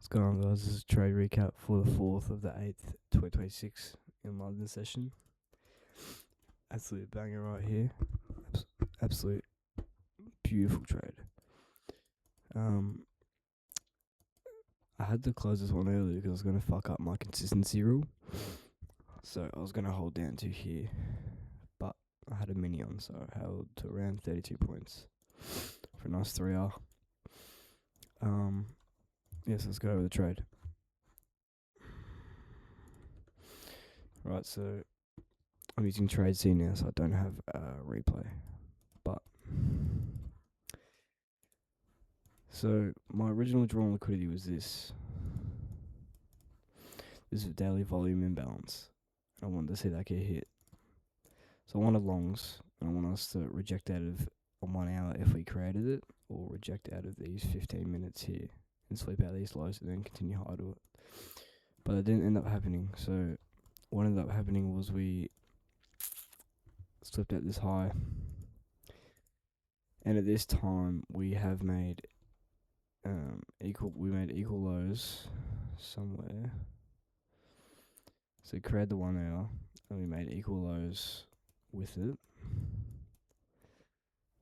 What's going on, guys? This is a trade recap for the 4th of the 8th, 2026 in London session. Absolute banger right here. Absolute beautiful trade. I had to close this one earlier because I was going to fuck up my consistency rule. So I was going to hold down to here, but I had a mini on, so I held to around 32 points for a nice 3R. Yes, let's go over the trade. Right, so I'm using Trade C now, so I don't have replay. But so my original drawn liquidity was this. This is daily volume imbalance. I wanted to see that get hit. So I wanted longs, and I want us to reject out of on 1 hour if we created it, or reject out of these 15 minutes here and sweep out these lows and then continue high to it. But it didn't end up happening. So what ended up happening was we slipped at this high, and at this time we have made equal lows somewhere. So we created the 1 hour and we made equal lows with it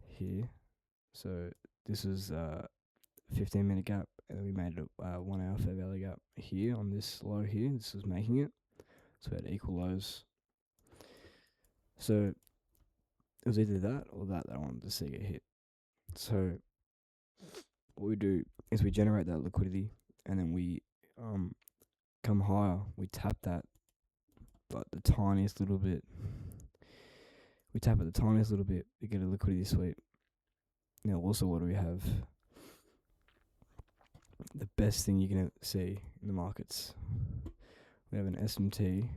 here. So this is 15-minute gap, and then we made a 1 hour fair value gap here on this low here. This is making it. So we had equal lows. So it was either that or that I wanted to see get hit. So what we do is we generate that liquidity, and then we come higher. We tap that, like the tiniest little bit. We tap it the tiniest little bit to get a liquidity sweep. Now, also, what do we have? The best thing you can see in the markets. We have an SMT.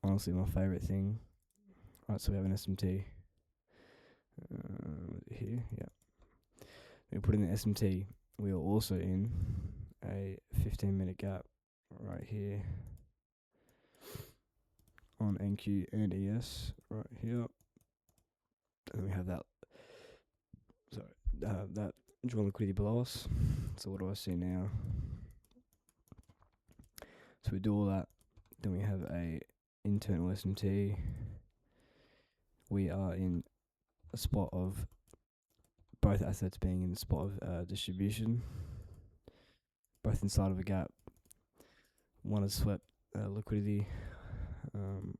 Honestly, my favorite thing. Right, so we have an SMT here. Yeah. We put in the SMT. We are also in a 15-minute gap right here on NQ and ES right here. And we have that. That drawn liquidity below us. So what do I see now? So we do all that. Then we have a internal SMT. We are in a spot of both assets being in the spot of distribution, both inside of a gap. One has swept liquidity, and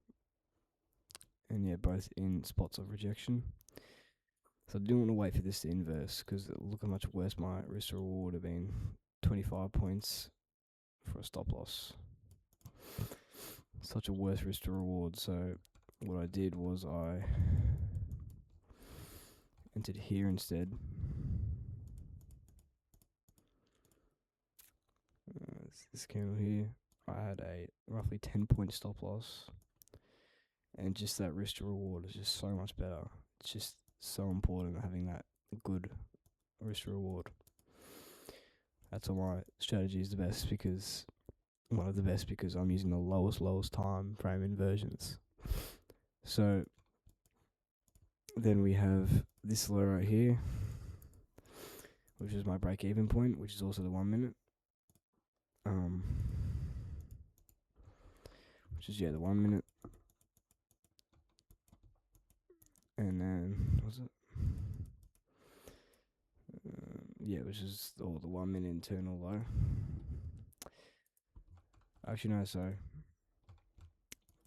yeah, both in spots of rejection. So I didn't want to wait for this to inverse, because look how much worse my risk to reward would have been. 25 points for a stop loss. Such a worse risk to reward. So what I did was I entered here instead. This candle here. I had a roughly 10-point stop loss, and just that risk to reward is just so much better. It's just so important having that good risk to reward. That's why my strategy is the best, because one of the best, because I'm using the lowest time frame inversions. So then we have this low right here, which is my break even point, which is also the 1 minute. Which is the 1 minute. And then was it? Which is the 1 minute internal low. Actually, no, so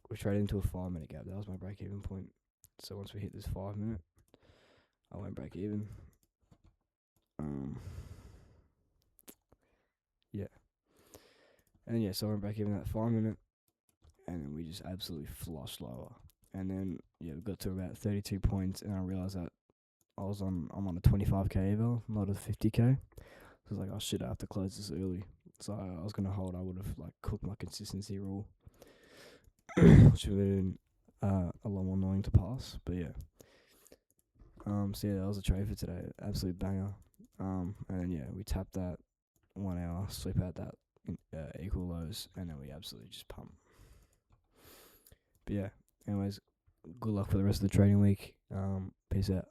we traded into a 5 minute gap. That was my break even point. So once we hit this 5 minute, I won't break even. And so I went back even that 5 minute, and then we just absolutely flushed lower. And then we got to about 32 points, and I realized that I'm on a 25k eval, not a 50k. So I was like, oh shit, I have to close this early. So I was gonna hold. I would have cooked my consistency rule, which would have been a lot more annoying to pass. But yeah. So that was a trade for today. Absolute banger. And then we tapped that 1 hour, sweep out that equal lows, and then we absolutely just pump. But anyways, good luck for the rest of the trading week. Peace out.